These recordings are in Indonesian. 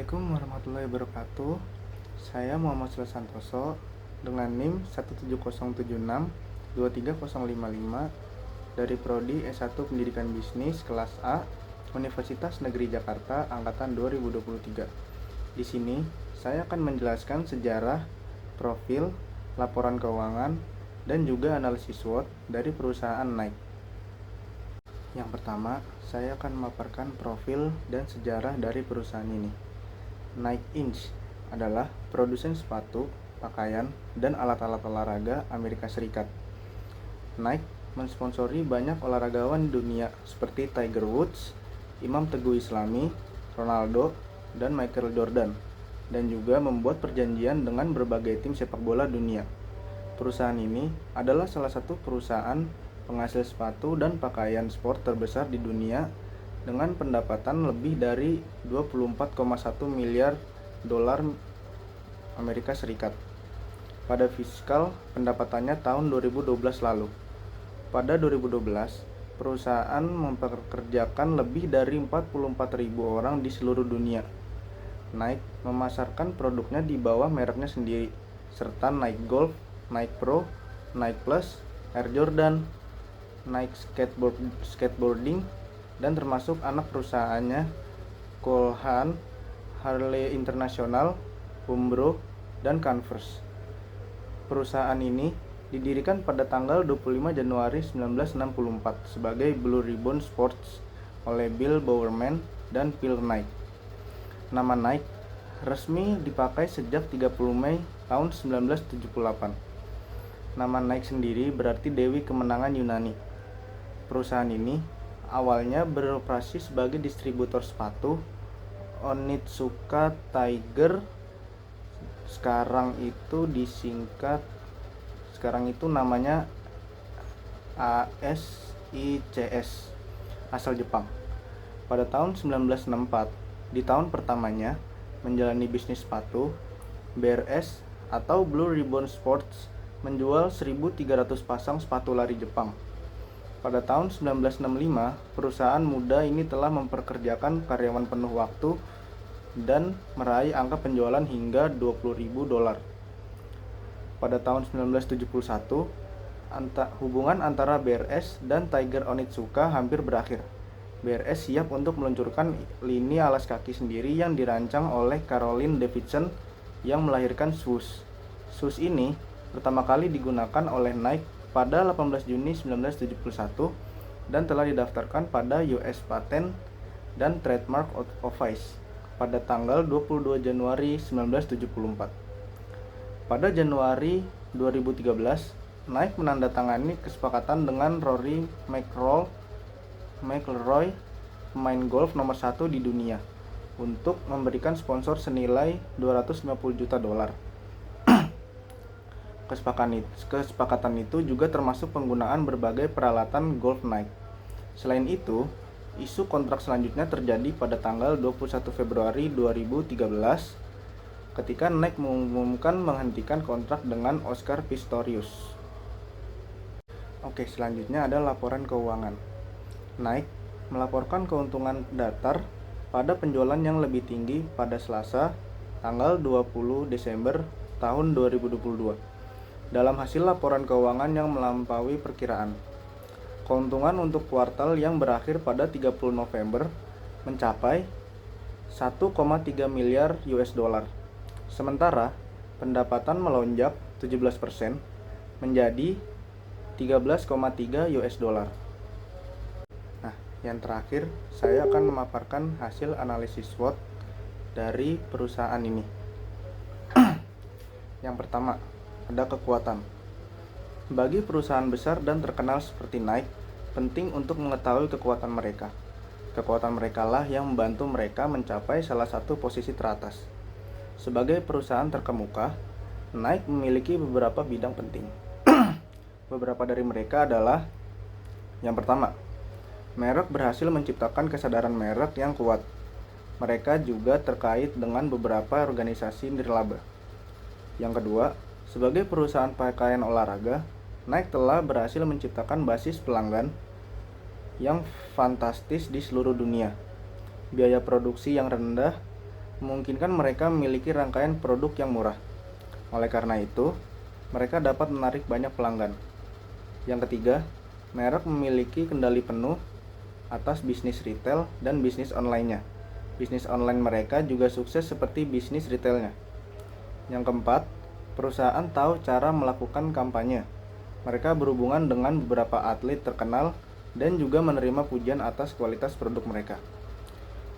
Assalamualaikum warahmatullahi wabarakatuh. Saya Muhammad Sula Santoso dengan NIM 17076-23055 dari Prodi S1 Pendidikan Bisnis kelas A Universitas Negeri Jakarta angkatan 2023. Di sini saya akan menjelaskan sejarah, profil, laporan keuangan, dan juga analisis SWOT dari perusahaan Nike. Yang pertama, saya akan memaparkan profil dan sejarah dari perusahaan ini. Nike Inc. adalah produsen sepatu, pakaian, dan alat-alat olahraga Amerika Serikat. Nike mensponsori banyak olahragawan dunia seperti Tiger Woods, Imam Teguh Islami, Ronaldo, dan Michael Jordan, dan juga membuat perjanjian dengan berbagai tim sepak bola dunia. Perusahaan ini adalah salah satu perusahaan penghasil sepatu dan pakaian sport terbesar di dunia dengan pendapatan lebih dari 24,1 miliar dolar Amerika Serikat pada fiskal pendapatannya tahun 2012 lalu. Pada 2012, perusahaan mempekerjakan lebih dari 44.000 orang di seluruh dunia. Nike memasarkan produknya di bawah mereknya sendiri, serta Nike Golf, Nike Pro, Nike Plus, Air Jordan, Nike Skateboarding, dan termasuk anak perusahaannya Cole Haan, Harley International, Umbro, dan Converse. Perusahaan ini didirikan pada tanggal 25 Januari 1964 sebagai Blue Ribbon Sports oleh Bill Bowerman dan Phil Knight. Nama Nike resmi dipakai sejak 30 Mei tahun 1978. Nama Nike sendiri berarti Dewi Kemenangan Yunani. Perusahaan ini awalnya beroperasi sebagai distributor sepatu Onitsuka Tiger. Sekarang itu namanya ASICS, asal Jepang. Pada tahun 1964, di tahun pertamanya menjalani bisnis sepatu, BRS atau Blue Ribbon Sports menjual 1.300 pasang sepatu lari Jepang. Pada tahun 1965, perusahaan muda ini telah memperkerjakan karyawan penuh waktu dan meraih angka penjualan hingga 20.000 dolar. Pada tahun 1971, hubungan antara BRS dan Tiger Onitsuka hampir berakhir. BRS siap untuk meluncurkan lini alas kaki sendiri yang dirancang oleh Caroline Davidson yang melahirkan Swoosh. Swoosh ini pertama kali digunakan oleh Nike pada 18 Juni 1971 dan telah didaftarkan pada US Patent dan Trademark Office pada tanggal 22 Januari 1974. Pada Januari 2013, Nike menandatangani kesepakatan dengan Rory McIlroy, pemain golf nomor 1 di dunia, untuk memberikan sponsor senilai 250 juta dolar. Kesepakatan itu juga termasuk penggunaan berbagai peralatan golf Nike. Selain itu, isu kontrak selanjutnya terjadi pada tanggal 21 Februari 2013 ketika Nike mengumumkan menghentikan kontrak dengan Oscar Pistorius. Oke, selanjutnya ada laporan keuangan. Nike melaporkan keuntungan datar pada penjualan yang lebih tinggi pada Selasa, tanggal 20 Desember tahun 2022. Dalam hasil laporan keuangan yang melampaui perkiraan, keuntungan untuk kuartal yang berakhir pada 30 November mencapai 1,3 miliar US dollar. Sementara pendapatan melonjak 17% menjadi 13,3 US dollar. Nah, yang terakhir saya akan memaparkan hasil analisis SWOT dari perusahaan ini. Yang pertama, ada kekuatan. Bagi perusahaan besar dan terkenal seperti Nike, penting untuk mengetahui kekuatan mereka. Kekuatan mereka lah yang membantu mereka mencapai salah satu posisi teratas. Sebagai perusahaan terkemuka, Nike memiliki beberapa bidang penting. Beberapa dari mereka adalah: yang pertama, merek berhasil menciptakan kesadaran merek yang kuat. Mereka juga terkait dengan beberapa organisasi nirlaba. Yang kedua, sebagai perusahaan pakaian olahraga, Nike telah berhasil menciptakan basis pelanggan yang fantastis di seluruh dunia. Biaya produksi yang rendah memungkinkan mereka memiliki rangkaian produk yang murah. Oleh karena itu, mereka dapat menarik banyak pelanggan. Yang ketiga, merek memiliki kendali penuh atas bisnis retail dan bisnis online-nya. Bisnis online mereka juga sukses seperti bisnis retailnya. Yang keempat, perusahaan tahu cara melakukan kampanye. Mereka berhubungan dengan beberapa atlet terkenal dan juga menerima pujian atas kualitas produk mereka.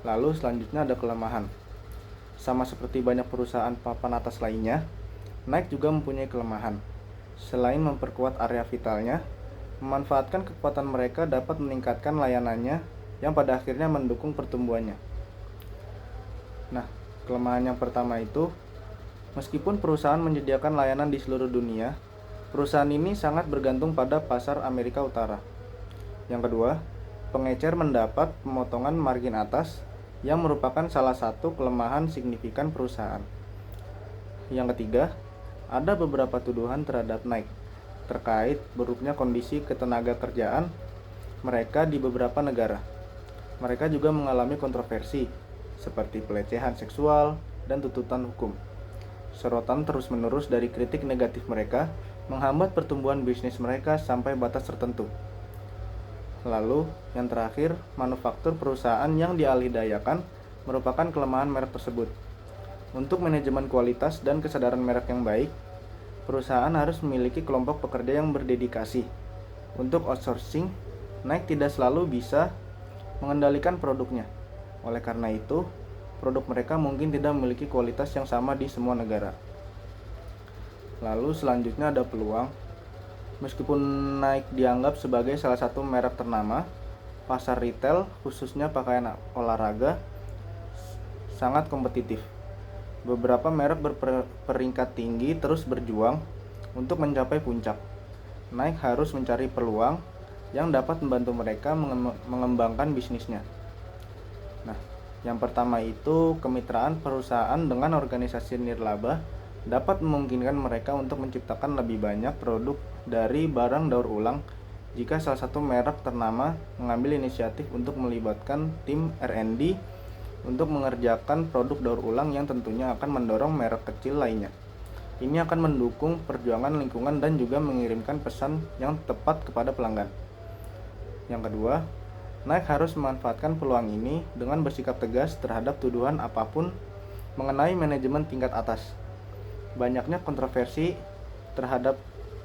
Lalu selanjutnya ada kelemahan. Sama seperti banyak perusahaan papan atas lainnya, Nike juga mempunyai kelemahan. Selain memperkuat area vitalnya, memanfaatkan kekuatan mereka dapat meningkatkan layanannya yang pada akhirnya mendukung pertumbuhannya. Nah, kelemahan yang pertama itu, meskipun perusahaan menyediakan layanan di seluruh dunia, perusahaan ini sangat bergantung pada pasar Amerika Utara. Yang kedua, pengecer mendapat pemotongan margin atas yang merupakan salah satu kelemahan signifikan perusahaan. Yang ketiga, ada beberapa tuduhan terhadap Nike terkait buruknya kondisi ketenaga kerjaan mereka di beberapa negara. Mereka juga mengalami kontroversi seperti pelecehan seksual dan tuntutan hukum. Sorotan terus-menerus dari kritik negatif mereka menghambat pertumbuhan bisnis mereka sampai batas tertentu. Lalu, yang terakhir, manufaktur perusahaan yang dialihdayakan merupakan kelemahan merek tersebut. Untuk manajemen kualitas dan kesadaran merek yang baik, perusahaan harus memiliki kelompok pekerja yang berdedikasi. Untuk outsourcing, Nike tidak selalu bisa mengendalikan produknya. Oleh karena itu, produk mereka mungkin tidak memiliki kualitas yang sama di semua negara. Lalu selanjutnya ada peluang. Meskipun Nike dianggap sebagai salah satu merek ternama, pasar retail, khususnya pakaian olahraga, sangat kompetitif. Beberapa merek berperingkat tinggi terus berjuang untuk mencapai puncak. Nike harus mencari peluang yang dapat membantu mereka mengembangkan bisnisnya. Nah, yang pertama itu kemitraan perusahaan dengan organisasi nirlaba dapat memungkinkan mereka untuk menciptakan lebih banyak produk dari barang daur ulang jika salah satu merek ternama mengambil inisiatif untuk melibatkan tim R&D untuk mengerjakan produk daur ulang yang tentunya akan mendorong merek kecil lainnya. Ini akan mendukung perjuangan lingkungan dan juga mengirimkan pesan yang tepat kepada pelanggan. Yang kedua, Nike harus memanfaatkan peluang ini dengan bersikap tegas terhadap tuduhan apapun mengenai manajemen tingkat atas. Banyaknya kontroversi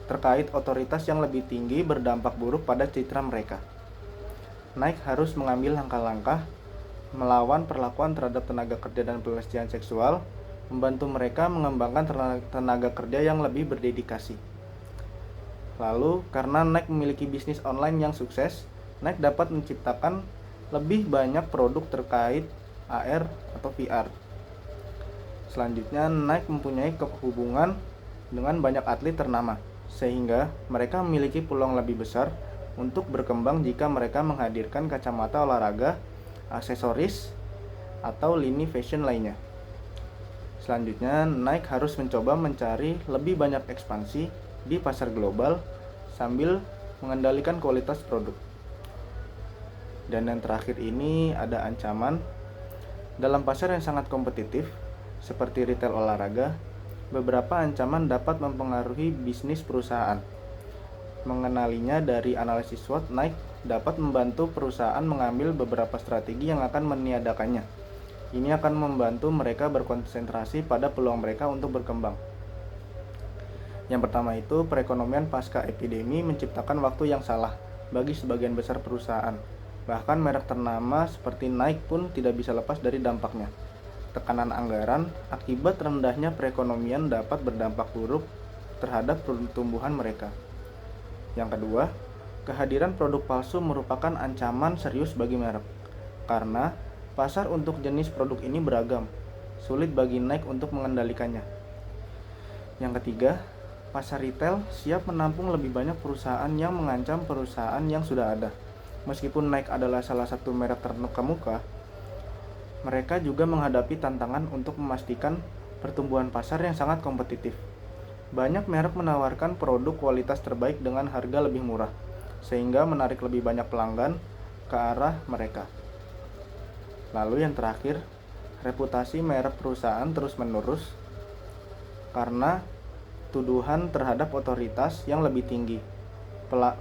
terkait otoritas yang lebih tinggi berdampak buruk pada citra mereka. Nike harus mengambil langkah-langkah melawan perlakuan terhadap tenaga kerja dan pelecehan seksual, membantu mereka mengembangkan tenaga kerja yang lebih berdedikasi. Lalu, karena Nike memiliki bisnis online yang sukses, Nike dapat menciptakan lebih banyak produk terkait AR atau VR. Selanjutnya, Nike mempunyai hubungan dengan banyak atlet ternama, sehingga mereka memiliki peluang lebih besar untuk berkembang jika mereka menghadirkan kacamata olahraga, aksesoris, atau lini fashion lainnya. Selanjutnya, Nike harus mencoba mencari lebih banyak ekspansi di pasar global sambil mengendalikan kualitas produk. Dan yang terakhir ini ada ancaman. Dalam pasar yang sangat kompetitif, seperti retail olahraga, beberapa ancaman dapat mempengaruhi bisnis perusahaan. Mengenalinya dari analisis SWOT, Nike dapat membantu perusahaan mengambil beberapa strategi yang akan meniadakannya. Ini akan membantu mereka berkonsentrasi pada peluang mereka untuk berkembang. Yang pertama itu, perekonomian pasca epidemi menciptakan waktu yang salah bagi sebagian besar perusahaan. Bahkan merek ternama seperti Nike pun tidak bisa lepas dari dampaknya. Tekanan anggaran akibat rendahnya perekonomian dapat berdampak buruk terhadap pertumbuhan mereka. Yang kedua, kehadiran produk palsu merupakan ancaman serius bagi merek, karena pasar untuk jenis produk ini beragam, sulit bagi Nike untuk mengendalikannya. Yang ketiga, pasar retail siap menampung lebih banyak perusahaan yang mengancam perusahaan yang sudah ada. Meskipun Nike adalah salah satu merek terkemuka, mereka juga menghadapi tantangan untuk memastikan pertumbuhan pasar yang sangat kompetitif. Banyak merek menawarkan produk kualitas terbaik dengan harga lebih murah, sehingga menarik lebih banyak pelanggan ke arah mereka. Lalu yang terakhir, reputasi merek perusahaan terus menerus karena tuduhan terhadap otoritas yang lebih tinggi,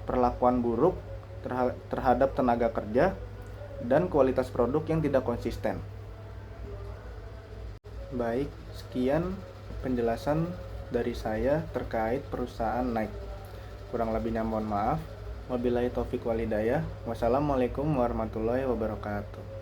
perlakuan buruk terhadap tenaga kerja, dan kualitas produk yang tidak konsisten. Baik, sekian penjelasan dari saya terkait perusahaan Nike. Kurang lebihnya mohon maaf. Wabillahi taufik walhidayah. Wassalamualaikum warahmatullahi wabarakatuh.